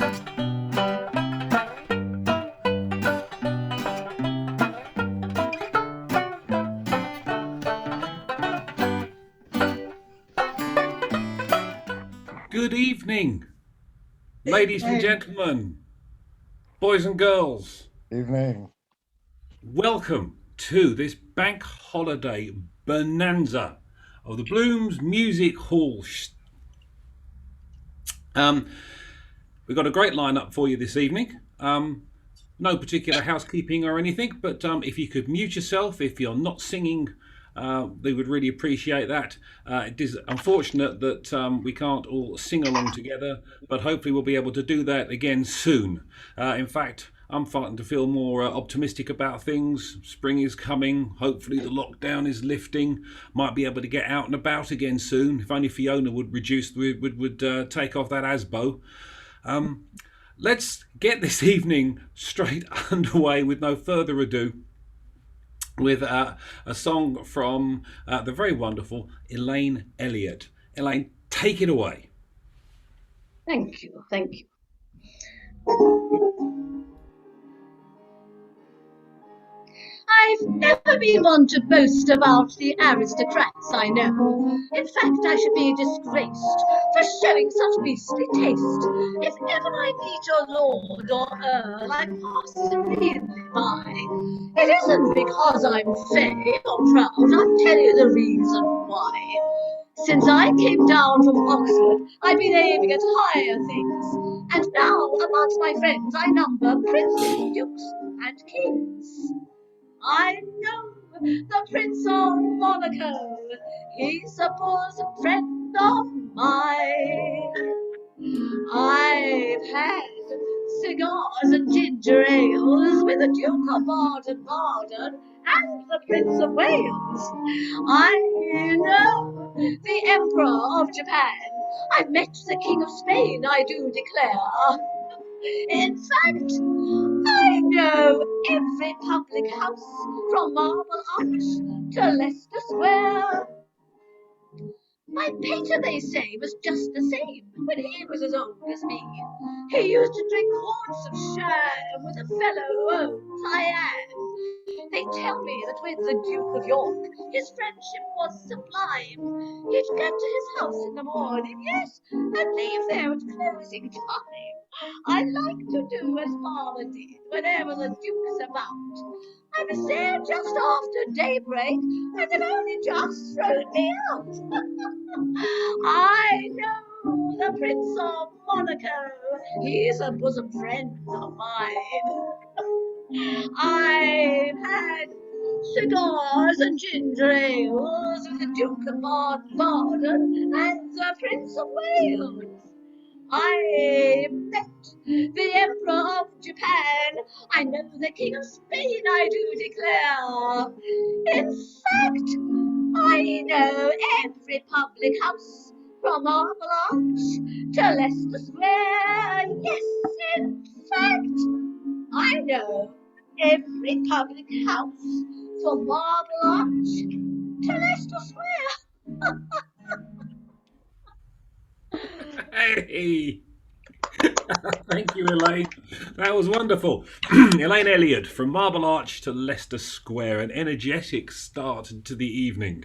Good evening, ladies and gentlemen, boys and girls. Evening. Welcome to this bank holiday bonanza of the Blooms Music Hall. We've got a great lineup for you this evening. No particular housekeeping or anything, but if you could mute yourself if you're not singing, they would really appreciate that. It is unfortunate that we can't all sing along together, but hopefully we'll be able to do that again soon. In fact, I'm starting to feel more optimistic about things. Spring is coming. Hopefully the lockdown is lifting. Might be able to get out and about again soon. If only Fiona would take off that ASBO. Let's get this evening straight underway with no further ado with a song from the very wonderful Elaine Elliott. Elaine, take it away. Thank you. I've never been one to boast about the aristocrats I know. In fact, I should be disgraced for showing such beastly taste. If ever I meet a lord or earl, I pass serenely by. It isn't because I'm fey or proud, I'll tell you the reason why. Since I came down from Oxford, I've been aiming at higher things. And now, amongst my friends, I number princes, dukes, and kings. I know the Prince of Monaco, he's a bosom friend of mine. I've had cigars and ginger ales with the Duke of Baden and the Prince of Wales. I know the Emperor of Japan. I've met the King of Spain, I do declare. In fact, I know every public house from Marble Arch to Leicester Square. My pater, they say, was just the same when he was as old as me. He used to drink quarts of sherry with a fellow who owns Cayenne. They tell me that with the Duke of York, his friendship was sublime. He'd get to his house in the morning, yes, and leave there at closing time. I like to do as Father did whenever the Duke's about. I was there just after daybreak, and they've only just thrown me out. I know the Prince of Monaco, he's a bosom friend of mine. I've had cigars and ginger ales with the Duke of Baden and the Prince of Wales. I met the Emperor of Japan. I know the King of Spain, I do declare. In fact, I know every public house from Marble Arch to Leicester Square. Yes, in fact, I know every public house from Marble Arch to Leicester Square. Hey! Thank you, Elaine. That was wonderful. Elaine Elliott, from Marble Arch to Leicester Square, an energetic start to the evening.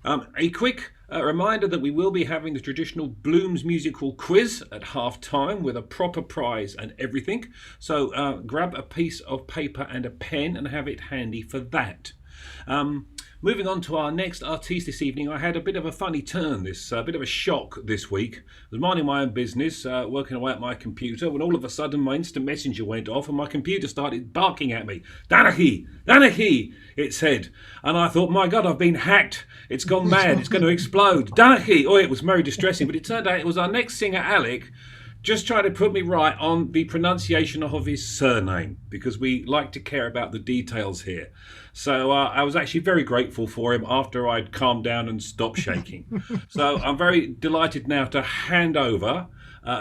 A quick reminder that we will be having the traditional Blooms musical quiz at half time with a proper prize and everything. So grab a piece of paper and a pen and have it handy for that. Moving on to our next artiste this evening, I had a bit of a funny turn, bit of a shock this week. I was minding my own business, working away at my computer, when all of a sudden my instant messenger went off and my computer started barking at me. Dunnachie! Dunnachie! It said. And I thought, my God, I've been hacked. It's gone mad. It's going to explode. Dunnachie! Oh, it was very distressing. But it turned out it was our next singer, Alec, just trying to put me right on the pronunciation of his surname, because we like to care about the details here. So I was actually very grateful for him after I'd calmed down and stopped shaking. So I'm very delighted now to hand over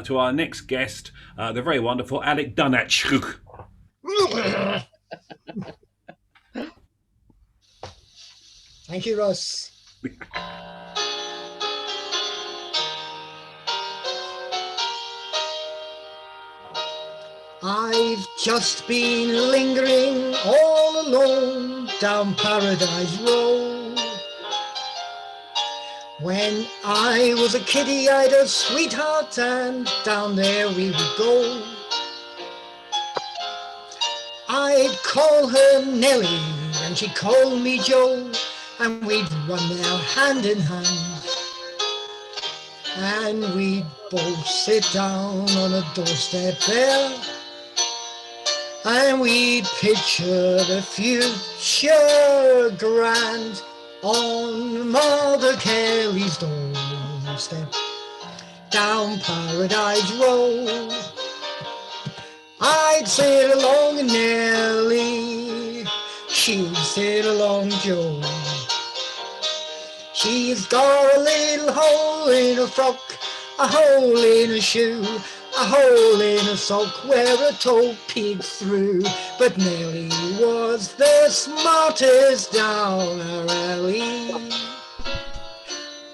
to our next guest, the very wonderful Alec Dunnachie. Thank you, Russ. I've just been lingering all alone down Paradise Road. When I was a kiddie, I'd a sweetheart, and down there we would go. I'd call her Nellie, and she'd call me Joe, and we'd run there hand in hand. And we'd both sit down on a doorstep there, and we'd picture the future grand on Mother Carey's doorstep down Paradise Road. I'd sit along Nellie, she'd sit along Joe. She's got a little hole in her frock, a hole in her shoe, a hole in her sock where a toe peeked through. But Nellie was the smartest down her alley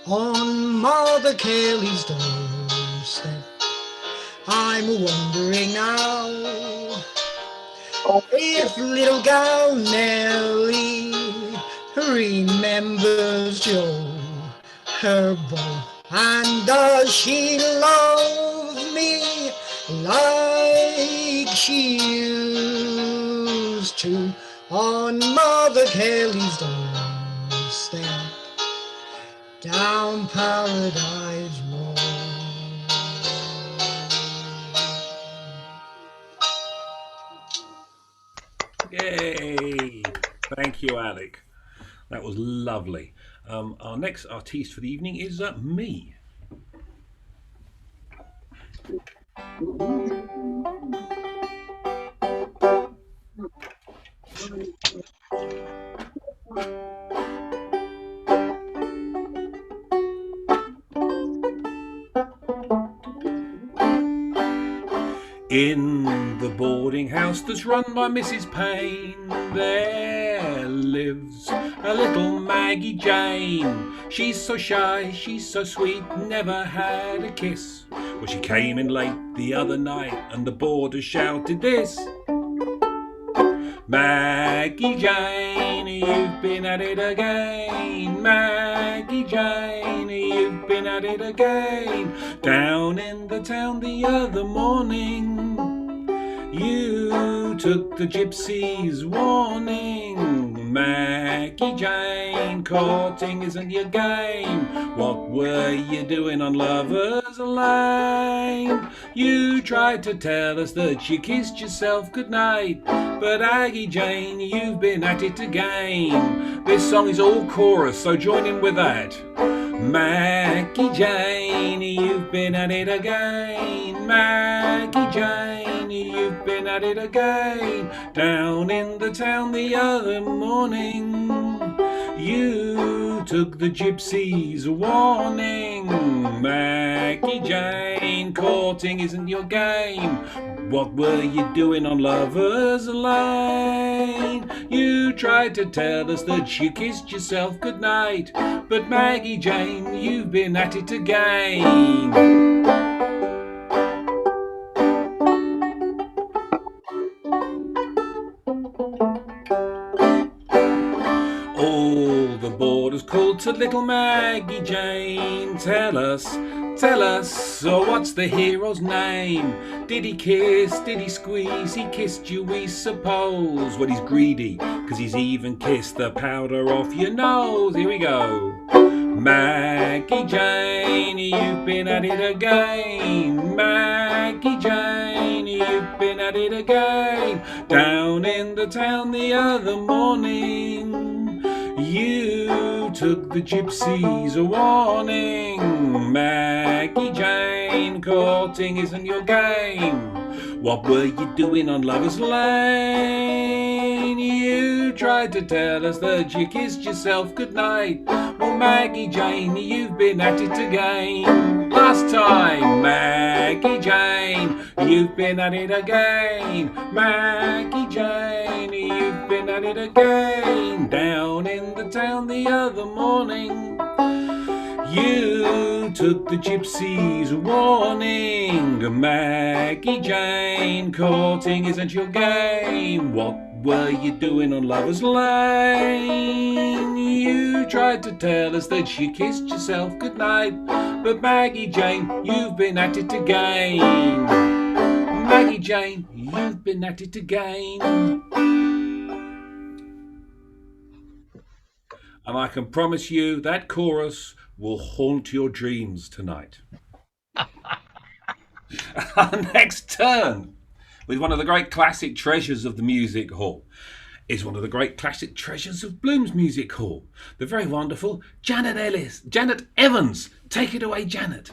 on Mother Carey's doorstep. I'm wondering now if little gal Nellie remembers Joe, her boy, and does she love me like she used to on Mother Carey's doorstep down Paradise Road. Yay! Thank you, Alec. That was lovely. Our next artiste for the evening is me. In the boarding house that's run by Mrs. Payne, there lives a little Maggie Jane. She's so shy, she's so sweet, never had a kiss. Well, she came in late the other night and the boarders shouted this: Maggie Jane, you've been at it again. Maggie Jane, you've been at it again. Down in the town the other morning, you took the gypsy's warning. Maggie Jane, courting isn't your game. What were you doing on Lover's Lane? You tried to tell us that you kissed yourself goodnight, but Maggie Jane, you've been at it again. This song is all chorus, so join in with that. Maggie Jane, you've been at it again. Maggie Jane, you've been at it again. Down in the town the other morning, you took the gypsy's warning. Maggie Jane, courting isn't your game. What were you doing on Lover's Lane? You tried to tell us that you kissed yourself goodnight, but Maggie Jane, you've been at it again. All the boarders called to little Maggie Jane. Tell us, oh, what's the hero's name? Did he kiss, did he squeeze? He kissed you, we suppose. Well, he's greedy, 'cause he's even kissed the powder off your nose. Here we go. Maggie Jane, you've been at it again. Maggie Jane, you've been at it again. Down in the town the other morning, you took the gypsies a warning. Maggie Jane, courting isn't your game. What were you doing on Lover's Lane? You tried to tell us that you kissed yourself goodnight. Well, Maggie Jane, you've been at it again. Last time, Maggie Jane, you've been at it again. Maggie Jane, you've been at it again. Down in the town the other morning, You took the gypsy's warning. Maggie Jane, courting isn't your game. What were you doing on Lover's Lane? You tried to tell us that you kissed yourself goodnight, but Maggie Jane, you've been at it again. Maggie Jane, you've been at it again. And I can promise you that chorus will haunt your dreams tonight. Our next turn, with one of the great classic treasures of the music hall, is one of the great classic treasures of Bloom's Music Hall, the very wonderful Janet Evans. Take it away, Janet.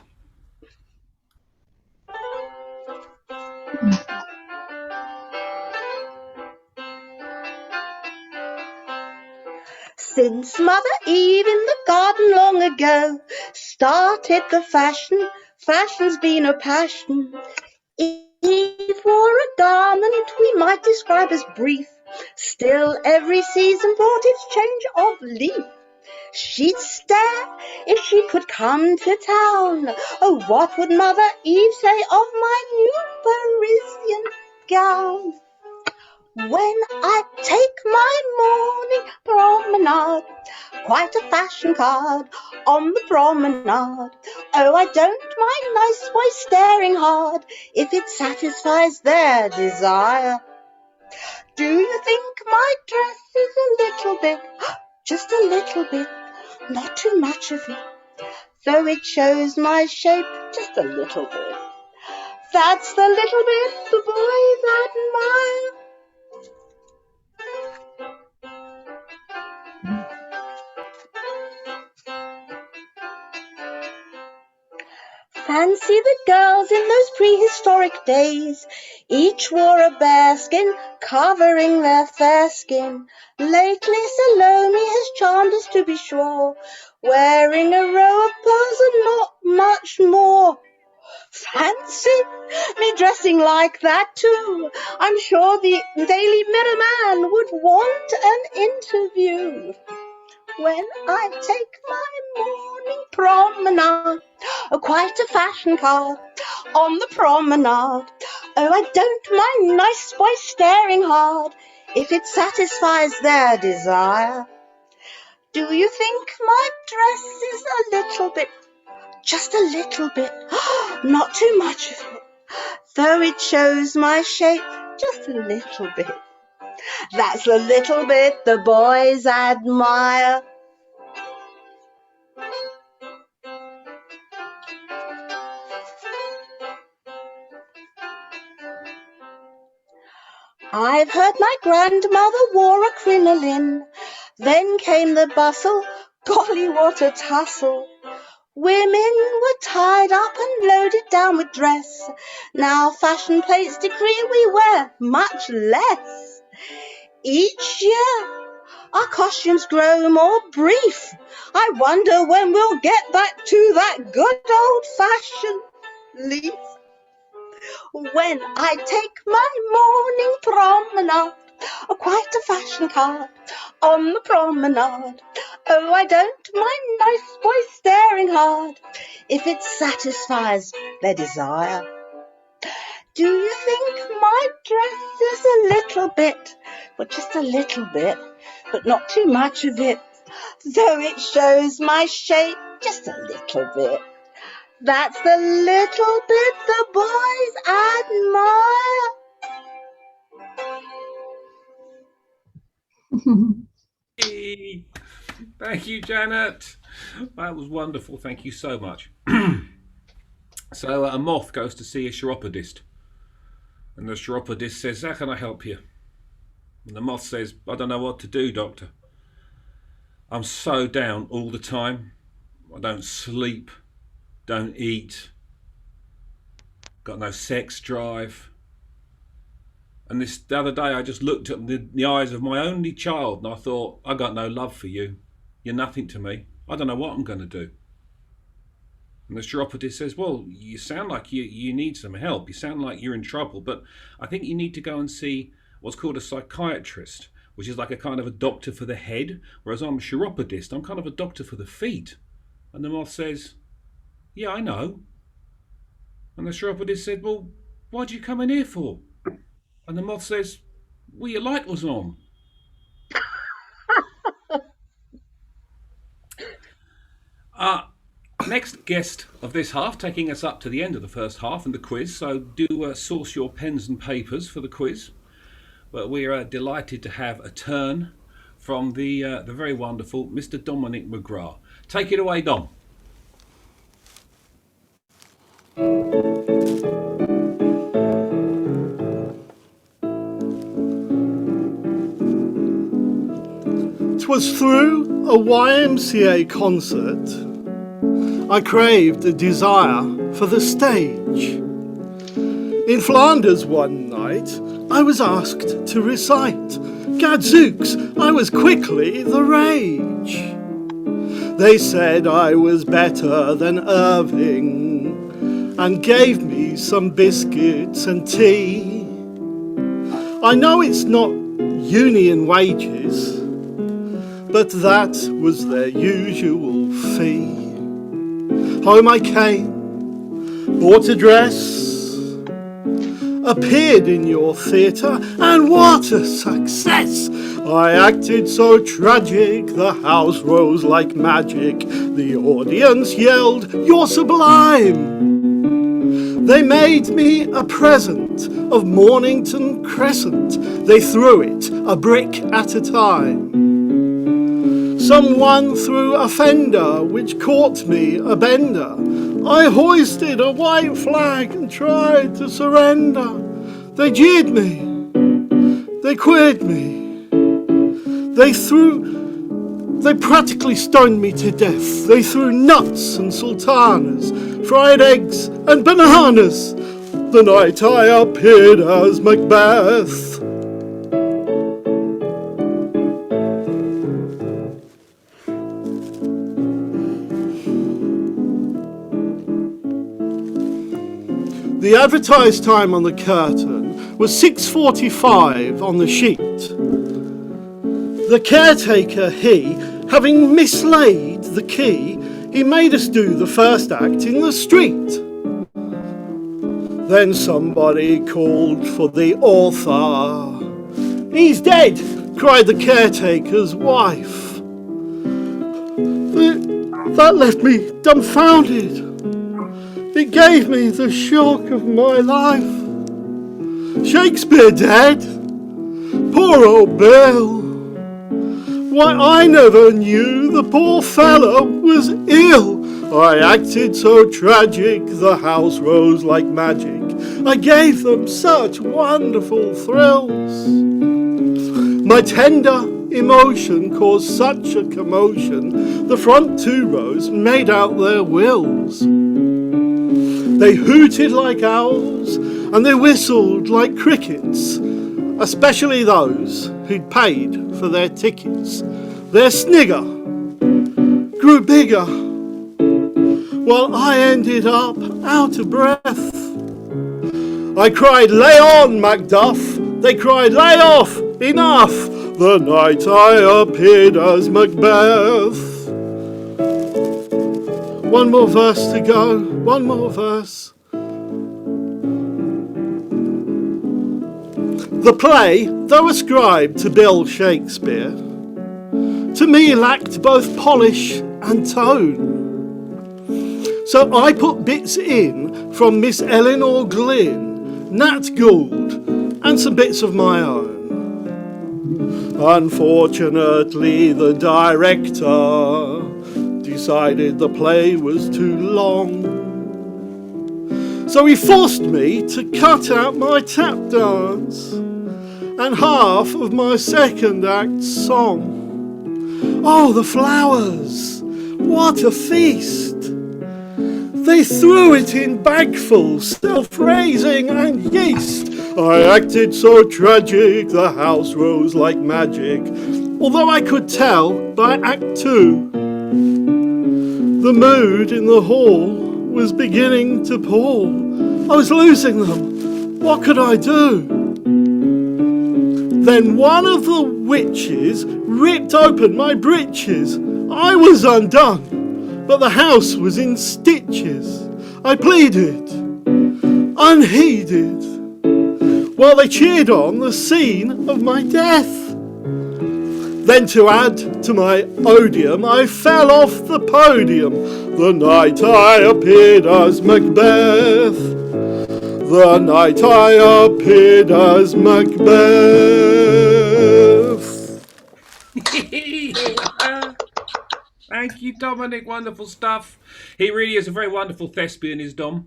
Since Mother Eve in the garden long ago started the fashion, fashion's been a passion. Eve wore a garment we might describe as brief, still every season brought its change of leaf. She'd stare if she could come to town. Oh, what would Mother Eve say of my new Parisian gown? When I take my morning promenade, quite a fashion card on the promenade. Oh, I don't mind nice boys staring hard if it satisfies their desire. Do you think my dress is a little bit, just a little bit, not too much of it, though it shows my shape just a little bit? That's the little bit the boys admire. Fancy the girls in those prehistoric days. Each wore a bearskin covering their fair skin. Lately Salome has charmed us, to be sure, wearing a row of pearls and not much more. Fancy me dressing like that too. I'm sure the Daily Mirror man would want an interview. When I take my morning promenade, quite a fashion card on the promenade. Oh, I don't mind nice boys staring hard if it satisfies their desire. Do you think my dress is a little bit, just a little bit, not too much of it, though it shows my shape just a little bit? That's the little bit the boys admire. I've heard my grandmother wore a crinoline. Then came the bustle, golly what a tussle. Women were tied up and loaded down with dress. Now fashion plates decree we wear much less. Each year our costumes grow more brief. I wonder when we'll get back to that good old-fashioned leaf. When I take my morning promenade, quite a fashion card on the promenade. Oh, I don't mind nice boys staring hard if it satisfies their desire. Do you think my dress is a little bit, but just a little bit, but not too much of it, though it shows my shape just a little bit? That's the little bit the boys admire. Thank you, Janet. That was wonderful. Thank you so much. So a moth goes to see a chiropodist. And the chiropodist says, how can I help you? And the moth says, I don't know what to do, doctor. I'm so down all the time. I don't sleep, don't eat, got no sex drive. And the other day I just looked at the eyes of my only child and I thought, I got no love for you. You're nothing to me. I don't know what I'm going to do. And the chiropodist says, well, you sound like you need some help. You sound like you're in trouble, but I think you need to go and see what's called a psychiatrist, which is like a kind of a doctor for the head, whereas I'm a chiropodist. I'm kind of a doctor for the feet. And the moth says, "Yeah, I know." And the chiropodist said, "Well, why'd you come in here for?" And the moth says, "Well, your light was on." Next guest of this half, taking us up to the end of the first half and the quiz. So do source your pens and papers for the quiz. But we are delighted to have a turn from the very wonderful Mr. Dominic McGrath. Take it away, Dom. "'Twas through a YMCA concert I craved a desire for the stage. In Flanders one night I was asked to recite. Gadzooks, I was quickly the rage. They said I was better than Irving and gave me some biscuits and tea. I know it's not union wages, but that was their usual fee. Home I came, bought a dress, appeared in your theatre, and what a success! I acted so tragic, the house rose like magic. The audience yelled, "You're sublime!" They made me a present of Mornington Crescent. They threw it a brick at a time. Someone threw a fender which caught me a bender. I hoisted a white flag and tried to surrender. They jeered me, they queered me, they practically stoned me to death. They threw nuts and sultanas, fried eggs and bananas, the night I appeared as Macbeth. The advertised time on the curtain was 6:45 on the sheet. The caretaker, having mislaid the key, he made us do the first act in the street. Then somebody called for the author. "He's dead!" cried the caretaker's wife. That left me dumbfounded. It gave me the shock of my life. Shakespeare dead? Poor old Bill. Why, I never knew the poor fella was ill. I acted so tragic, the house rose like magic. I gave them such wonderful thrills. My tender emotion caused such a commotion, the front two rows made out their wills. They hooted like owls and they whistled like crickets, especially those who'd paid for their tickets. Their snigger grew bigger while I ended up out of breath. I cried, "Lay on, Macduff!" They cried, "Lay off, enough!" The night I appeared as Macbeth. One more verse to go, one more verse. The play, though ascribed to Bill Shakespeare, to me lacked both polish and tone. So I put bits in from Miss Eleanor Glynn, Nat Gould, and some bits of my own. Unfortunately, the director decided the play was too long, so he forced me to cut out my tap dance and half of my second act song. Oh, the flowers, what a feast! They threw it in bagfuls, self-raising and yeast. I acted so tragic, the house rose like magic, although I could tell by Act 2 the mood in the hall was beginning to pall. I was losing them. What could I do? Then one of the witches ripped open my breeches. I was undone. but the house was in stitches. I pleaded, unheeded, while they cheered on the scene of my death. Then to add to my odium, I fell off the podium the night I appeared as Macbeth. The night I appeared as Macbeth. Thank you, Dominic. Wonderful stuff. He really is a very wonderful thespian, is Dom.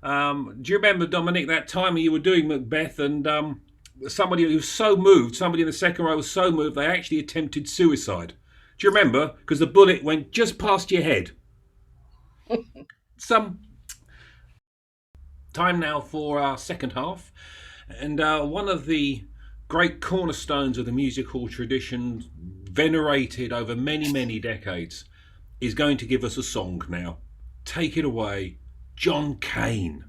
Do you remember, Dominic, that time you were doing Macbeth and somebody who was so moved, somebody in the second row was so moved, they actually attempted suicide? Do you remember? Because the bullet went just past your head. Some time now for our second half. And one of the great cornerstones of the music hall tradition, venerated over many, many decades, is going to give us a song now. Take it away, John Cain.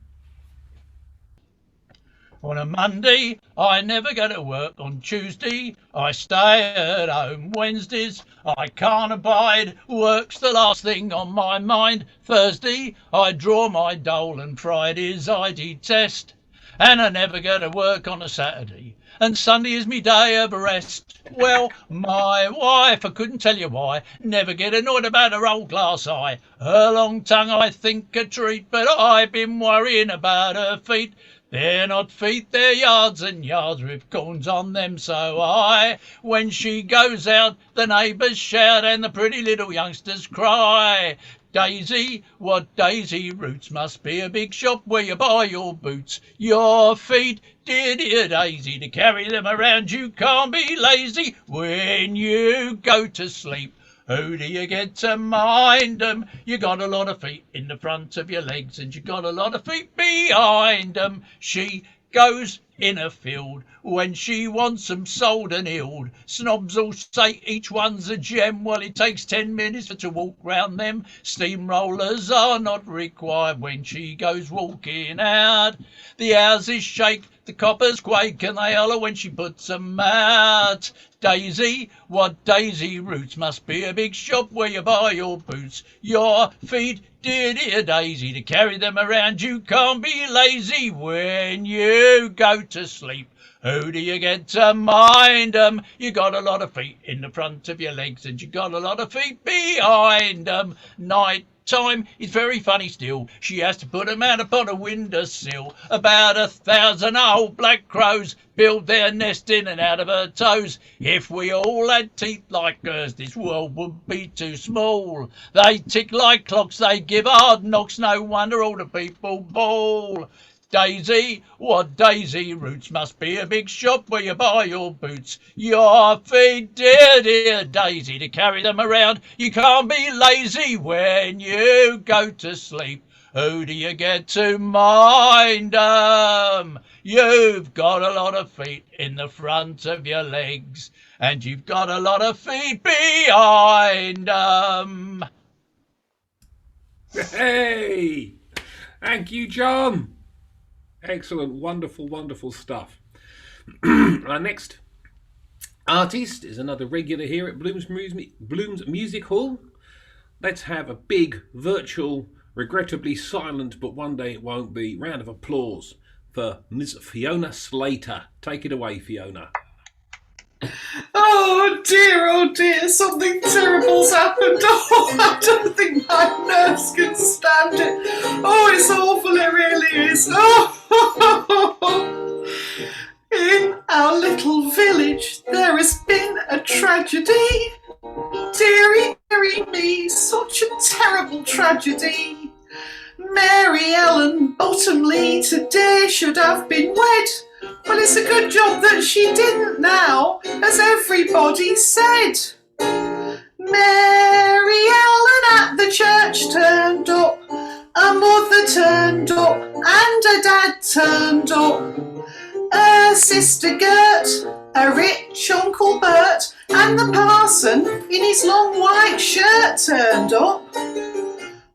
On a Monday, I never go to work. On Tuesday, I stay at home. Wednesdays, I can't abide. Work's the last thing on my mind. Thursday, I draw my dole, and Fridays I detest. And I never go to work on a Saturday. And Sunday is me day of rest. Well, my wife, I couldn't tell you why, never get annoyed about her old glass eye. Her long tongue I think a treat, but I've been worrying about her feet. They're not feet, they're yards and yards with corns on them so high. When she goes out, the neighbours shout and the pretty little youngsters cry. Daisy, what daisy roots, must be a big shop where you buy your boots. Your feet, dear, dear Daisy, to carry them around you can't be lazy when you go to sleep. Who do you get to mind 'em? You got a lot of feet in the front of your legs and you got a lot of feet behind 'em. She goes in a field when she wants 'em sold and healed. Snobs all say each one's a gem. Well, it takes 10 minutes to walk round them. Steamrollers are not required when she goes walking out. The houses shake, the coppers quake, and they holler when she puts 'em out. Daisy, what daisy roots, must be a big shop where you buy your boots. Your feet, dear, dear Daisy, to carry them around you can't be lazy when you go to sleep. Who do you get to mind 'em? You got a lot of feet in the front of your legs and you got a lot of feet behind 'em. Night time is very funny still. She has to put 'em out upon a windowsill. About 1,000 old black crows build their nest in and out of her toes. If we all had teeth like hers, this world would be too small. They tick like clocks, they give hard knocks, no wonder all the people bawl. Daisy, what daisy roots, must be a big shop where you buy your boots. Your feet, dear, dear Daisy, to carry them around. You can't be lazy when you go to sleep. Who do you get to mind 'em? You've got a lot of feet in the front of your legs, and you've got a lot of feet behind 'em. Hey! Thank you, John. Excellent, wonderful, wonderful stuff. Our next artist is another regular here at Bloom's Music Hall. Let's have a big, virtual, regrettably silent, but one day it won't be, round of applause for Ms. Fiona Slater. Take it away, Fiona. Oh dear, something terrible's happened. Oh, I don't think my nerves can stand it. Oh, it's awful, it really is. Oh. In our little village there has been a tragedy. Dearie, dearie me, such a terrible tragedy. Mary Ellen Bottomley today should have been wed. Well, it's a good job that she didn't now, as everybody said. Mary Ellen at the church turned up, her mother turned up, and her dad turned up. Her sister Gert, her rich Uncle Bert, and the parson in his long white shirt turned up.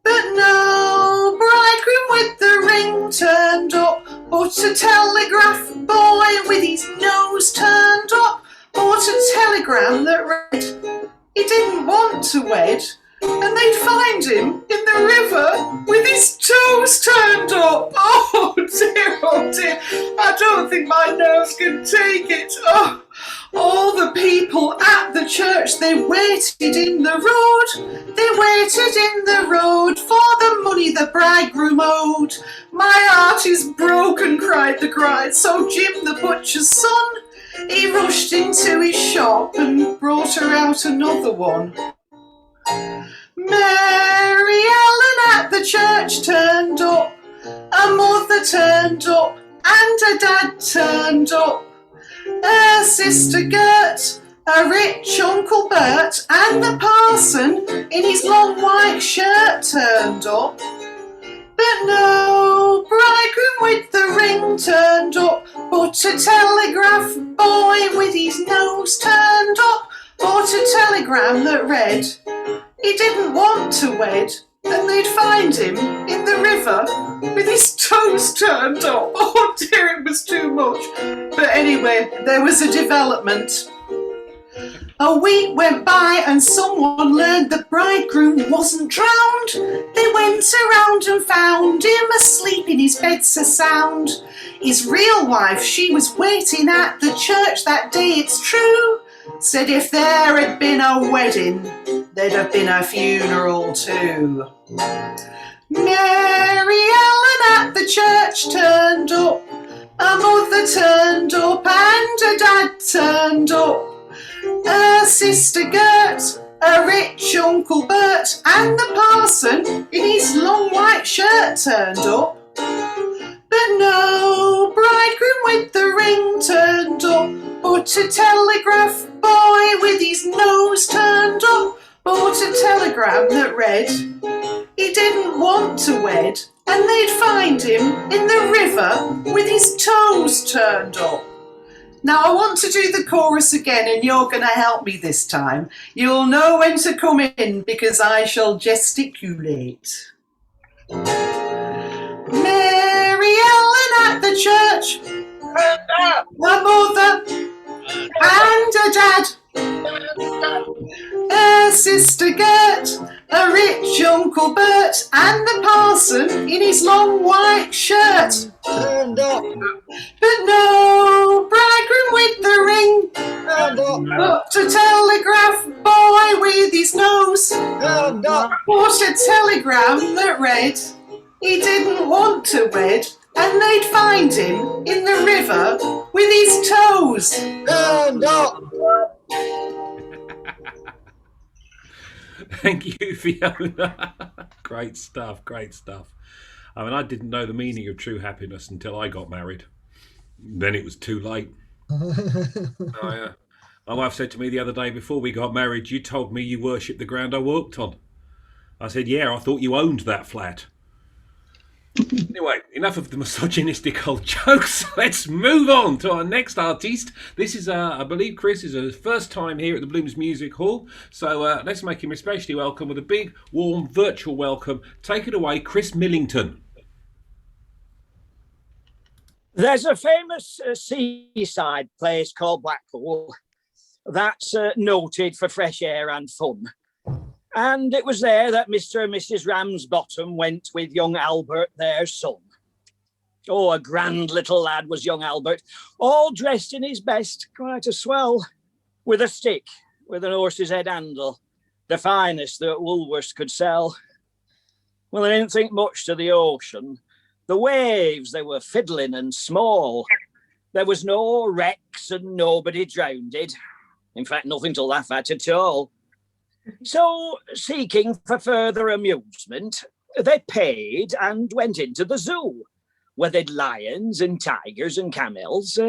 But no bridegroom with the ring turned up, but a telegraph boy with his nose turned up, bought a telegram that read, he didn't want to wed, and they'd find him in the river with his toes turned up. Oh dear, oh dear. I don't think my nerves can take it. Oh, all the people at the church, they waited in the road. They waited in the road for the money the bridegroom owed. My heart is broken, cried the bride. So Jim, the butcher's son, he rushed into his shop and brought her out another one. Mary Ellen at the church turned up, her mother turned up, and her dad turned up, her sister Gert, her rich Uncle Bert, and the parson in his long white shirt turned up. But no bridegroom with the ring turned up, but a telegraph boy with his nose turned up, bought a telegram that read, he didn't want to wed, and they'd find him in the river with his toes turned up. Oh dear, it was too much. But anyway, there was a development. A week went by and someone learned the bridegroom wasn't drowned. They went around and found him asleep in his bed so sound. His real wife, she was waiting at the church that day, it's true. Said if there had been a wedding, there'd have been a funeral too. Mary Ellen at the church turned up, her mother turned up, and her dad turned up, her sister Gert, her rich Uncle Bert, and the parson in his long white shirt turned up. But no bridegroom with the ring turned up, but a telegraph boy with his nose turned up, bought a telegram that read, he didn't want to wed, and they'd find him in the river with his toes turned up. Now I want to do the chorus again, and you're going to help me this time. You'll know when to come in because I shall gesticulate. Mary Ellen at the church, her mother and her dad, her sister Gert, her rich Uncle Bert, and the parson in his long white shirt Turned up. But no bridegroom with the ring, Turned up. but a telegraph boy with his nose, Turned up. bought a telegram that read, he didn't want to wed, and they'd find him in the river with his toes. Turned up. Thank you, Fiona. Great stuff, great stuff. I mean, I didn't know the meaning of true happiness until I got married. Then it was too late. My wife said to me the other day before we got married, you told me you worshipped the ground I walked on. I said, yeah, I thought you owned that flat. Anyway, enough of the misogynistic old jokes. Let's move on to our next artiste. This is, I believe, Chris is his first time here at the Blooms Music Hall. So let's make him especially welcome with a big, warm, virtual welcome. Take it away, Chris Millington. There's a famous seaside place called Blackpool that's noted for fresh air and fun. And it was there that Mr. and Mrs. Ramsbottom went with young Albert, their son. Oh, a grand little lad was young Albert, all dressed in his best, quite a swell, with a stick, with an horse's head handle, the finest that Woolworths could sell. Well, they didn't think much to the ocean. The waves, they were fiddling and small. There was no wrecks and nobody drowned. In fact, nothing to laugh at all. So, seeking for further amusement, they paid and went into the zoo, where they'd lions and tigers and camels,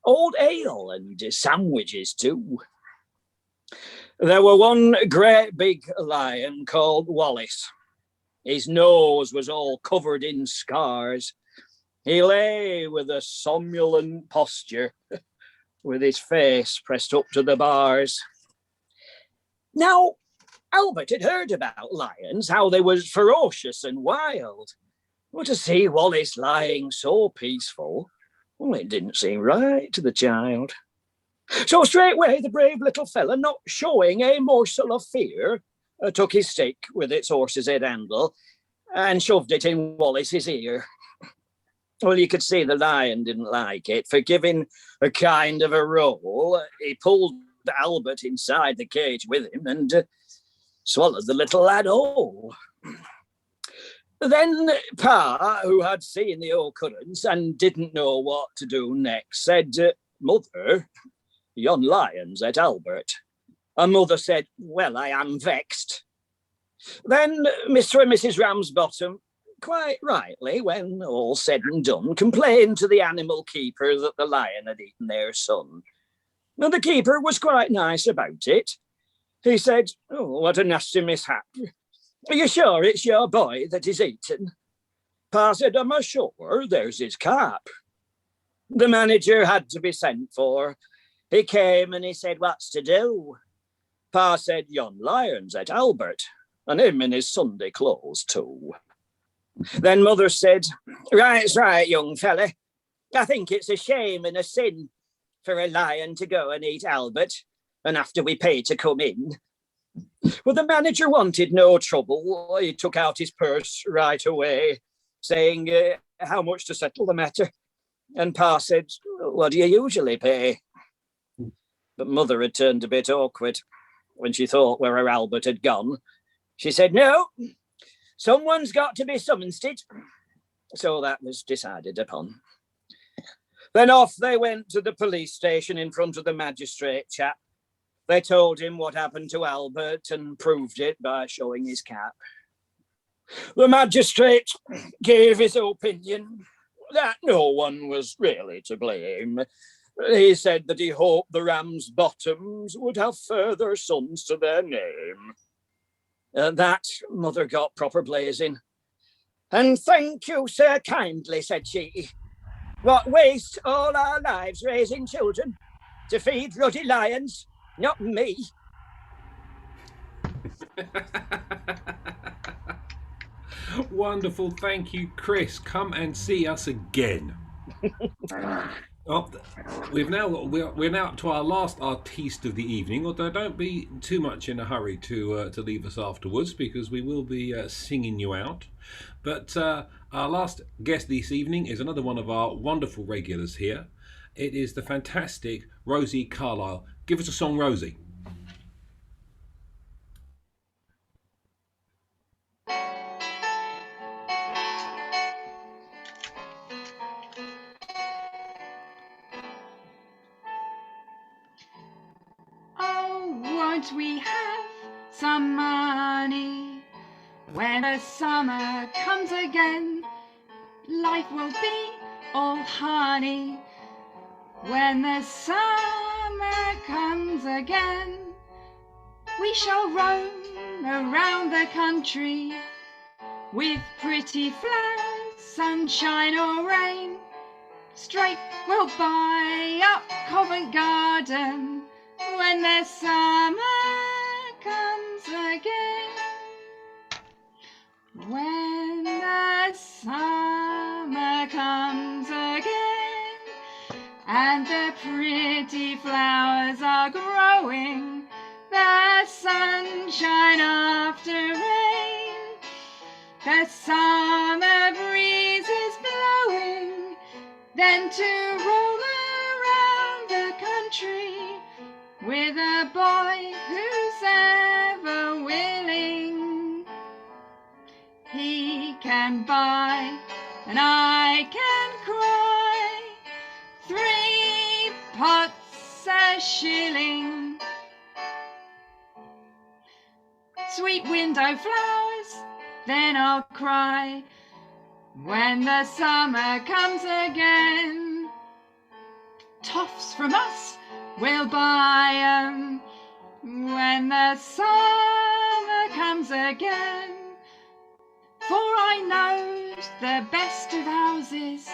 old ale and sandwiches too. There were one great big lion called Wallace. His nose was all covered in scars. He lay with a somnolent posture, with his face pressed up to the bars. Now, Albert had heard about lions, how they were ferocious and wild. But to see Wallace lying so peaceful, well, it didn't seem right to the child. So straightway the brave little fella, not showing a morsel of fear, took his stick with its horse's head handle and shoved it in Wallace's ear. Well, you could see the lion didn't like it. For giving a kind of a roll, he pulled Albert inside the cage with him and swallowed the little lad whole. Then Pa, who had seen the occurrence and didn't know what to do next, said, Mother, yon lion's at Albert. And Mother said, well, I am vexed. Then Mr. and Mrs. Ramsbottom, quite rightly, when all said and done, complained to the animal keeper that the lion had eaten their son. And the keeper was quite nice about it. He said, oh, what a nasty mishap. Are you sure it's your boy that is eaten? Pa said, am I sure? There's his cap. The manager had to be sent for. He came and he said, what's to do? Pa said, yon lion's at Albert, and him in his Sunday clothes too. Then Mother said, right's right, young fella. I think it's a shame and a sin for a lion to go and eat Albert, and after we pay to come in. Well, the manager wanted no trouble. He took out his purse right away, saying how much to settle the matter. And Pa said, what do you usually pay? But Mother had turned a bit awkward when she thought where her Albert had gone. She said, no, someone's got to be summoned. So that was decided upon. Then off they went to the police station in front of the magistrate chap. They told him what happened to Albert and proved it by showing his cap. The magistrate gave his opinion that no one was really to blame. He said that he hoped the Ramsbottoms would have further sons to their name. That Mother got proper blazing. And thank you, sir, kindly, said she. What waste all our lives raising children to feed bloody lions? Not me. Wonderful, thank you, Chris. Come and see us again. We're now up to our last artiste of the evening. Although don't be too much in a hurry to leave us afterwards, because we will be singing you out. But our last guest this evening is another one of our wonderful regulars here. It is the fantastic Rosie Carlisle. Give us a song, Rosie. Oh, won't we have some money when the summer comes again? Life will be all honey when the summer comes again. We shall roam around the country with pretty flowers, sunshine or rain. Straight we'll buy up Covent Garden when the summer comes again. When the summer comes again and the pretty flowers are growing, the sunshine after rain, the summer breeze is blowing, then to roll around the country with a boy who's ever willing. He can buy and I can cry 3 pots a shilling. Sweet window flowers, then I'll cry when the summer comes again. Toffs from us, we'll buy 'em when the summer comes again. For I know the best of houses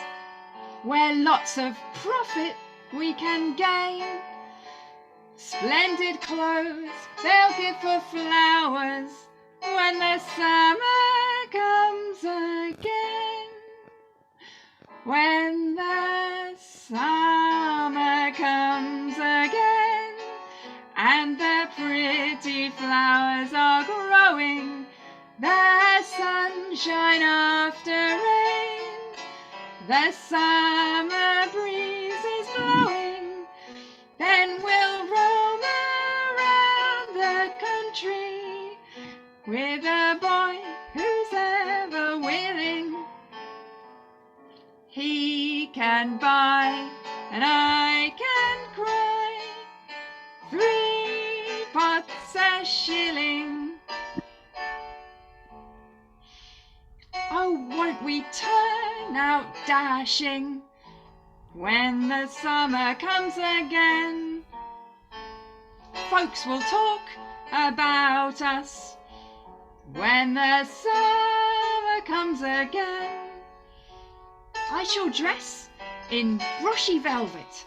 where lots of profit we can gain. Splendid clothes they'll give for flowers when the summer comes again. When the summer comes again and the pretty flowers are growing. The sunshine after rain, the summer breeze is blowing. Then we'll roam around the country with a boy who's ever willing. He can buy and I can cry, 3 pots a shilling. Oh, won't we turn out dashing when the summer comes again? Folks will talk about us when the summer comes again. I shall dress in brushy velvet,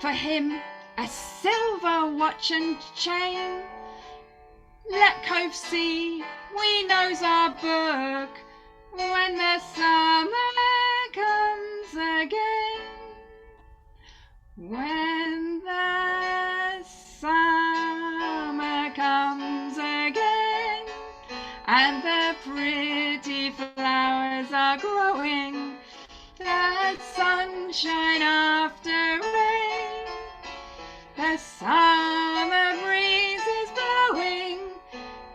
for him a silver watch and chain. Let Cove see we knows our book when the summer comes again. When the summer comes again, and the pretty flowers are growing, the sunshine after rain, the summer breeze is blowing,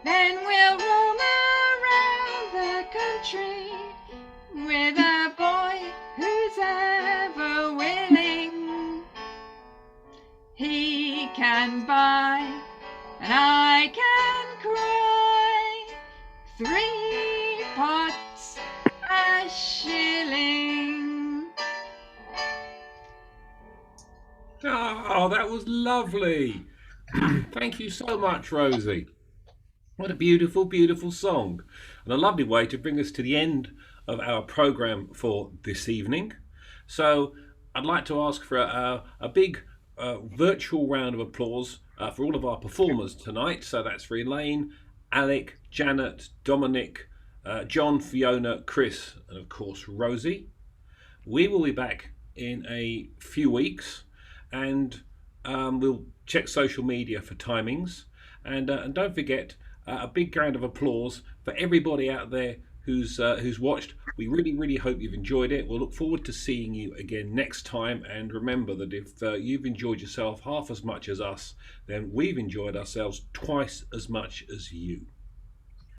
then we'll roam around the country with a boy who's ever willing. He can buy and I can cry, 3 pots a shilling. Oh, that was lovely. Thank you so much, Rosie. What a beautiful, beautiful song. And a lovely way to bring us to the end of our programme for this evening. So I'd like to ask for a big virtual round of applause for all of our performers tonight. So that's for Elaine, Alec, Janet, Dominic, John, Fiona, Chris, and of course Rosie. We will be back in a few weeks, and we'll check social media for timings. And don't forget, a big round of applause for everybody out there who's watched. We really, really hope you've enjoyed it. We'll look forward to seeing you again next time. And remember that if you've enjoyed yourself half as much as us, then we've enjoyed ourselves twice as much as you.